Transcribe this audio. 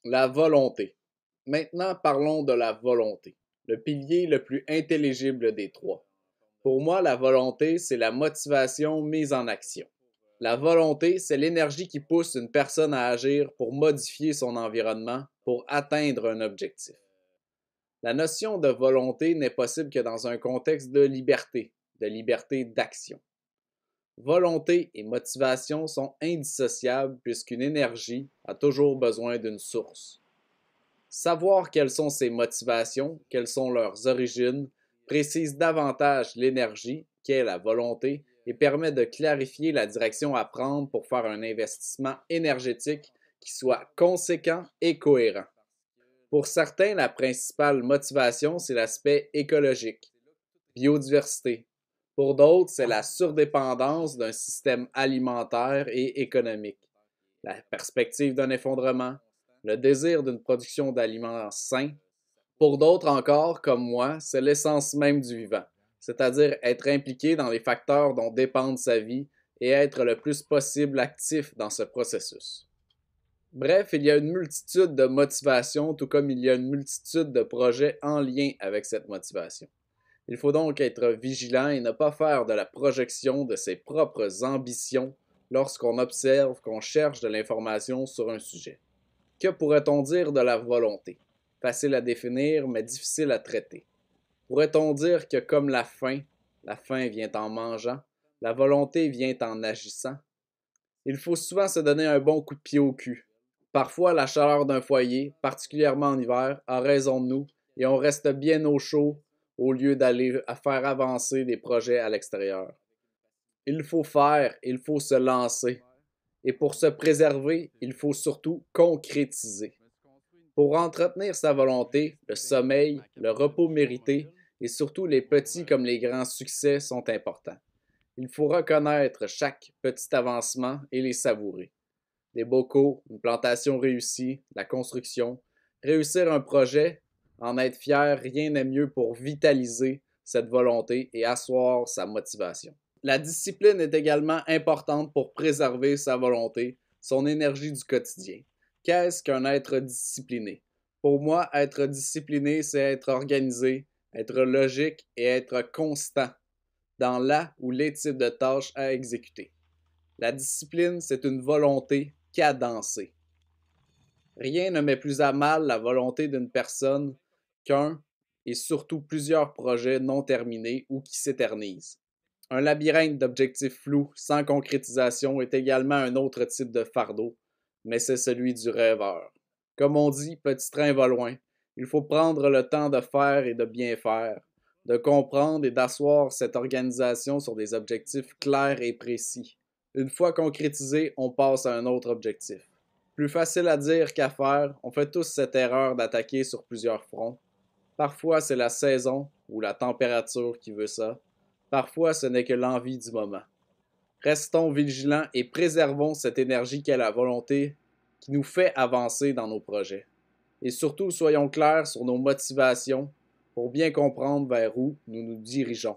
La volonté. Maintenant, parlons de la volonté, le pilier le plus intelligible des trois. Pour moi, la volonté, c'est la motivation mise en action. La volonté, c'est l'énergie qui pousse une personne à agir pour modifier son environnement, pour atteindre un objectif. La notion de volonté n'est possible que dans un contexte de liberté d'action. Volonté et motivation sont indissociables puisqu'une énergie a toujours besoin d'une source. Savoir quelles sont ses motivations, quelles sont leurs origines, précise davantage l'énergie, qu'est la volonté, et permet de clarifier la direction à prendre pour faire un investissement énergétique qui soit conséquent et cohérent. Pour certains, la principale motivation, c'est l'aspect écologique, biodiversité. Pour d'autres, c'est la surdépendance d'un système alimentaire et économique, la perspective d'un effondrement, le désir d'une production d'aliments sains. Pour d'autres encore, comme moi, c'est l'essence même du vivant, c'est-à-dire être impliqué dans les facteurs dont dépend sa vie et être le plus possible actif dans ce processus. Bref, il y a une multitude de motivations, tout comme il y a une multitude de projets en lien avec cette motivation. Il faut donc être vigilant et ne pas faire de la projection de ses propres ambitions lorsqu'on observe qu'on cherche de l'information sur un sujet. Que pourrait-on dire de la volonté? Facile à définir, mais difficile à traiter. Pourrait-on dire que comme la faim vient en mangeant, la volonté vient en agissant? Il faut souvent se donner un bon coup de pied au cul. Parfois, la chaleur d'un foyer, particulièrement en hiver, a raison de nous et on reste bien au chaud au lieu d'aller à faire avancer des projets à l'extérieur. Il faut faire, il faut se lancer. Et pour se préserver, il faut surtout concrétiser. Pour entretenir sa volonté, le sommeil, le repos mérité et surtout les petits comme les grands succès sont importants. Il faut reconnaître chaque petit avancement et les savourer. Des bocaux, une plantation réussie, la construction. Réussir un projet, en être fier, rien n'est mieux pour vitaliser cette volonté et asseoir sa motivation. La discipline est également importante pour préserver sa volonté, son énergie du quotidien. Qu'est-ce qu'un être discipliné? Pour moi, être discipliné, c'est être organisé, être logique et être constant dans la ou les types de tâches à exécuter. La discipline, c'est une volonté cadencée. Rien ne met plus à mal la volonté d'une personne qu'un et surtout plusieurs projets non terminés ou qui s'éternisent. Un labyrinthe d'objectifs flous sans concrétisation est également un autre type de fardeau, mais c'est celui du rêveur. Comme on dit, petit train va loin. Il faut prendre le temps de faire et de bien faire, de comprendre et d'asseoir cette organisation sur des objectifs clairs et précis. Une fois concrétisé, on passe à un autre objectif. Plus facile à dire qu'à faire, on fait tous cette erreur d'attaquer sur plusieurs fronts. Parfois, c'est la saison ou la température qui veut ça. Parfois, ce n'est que l'envie du moment. Restons vigilants et préservons cette énergie qu'est la volonté qui nous fait avancer dans nos projets. Et surtout, soyons clairs sur nos motivations pour bien comprendre vers où nous nous dirigeons.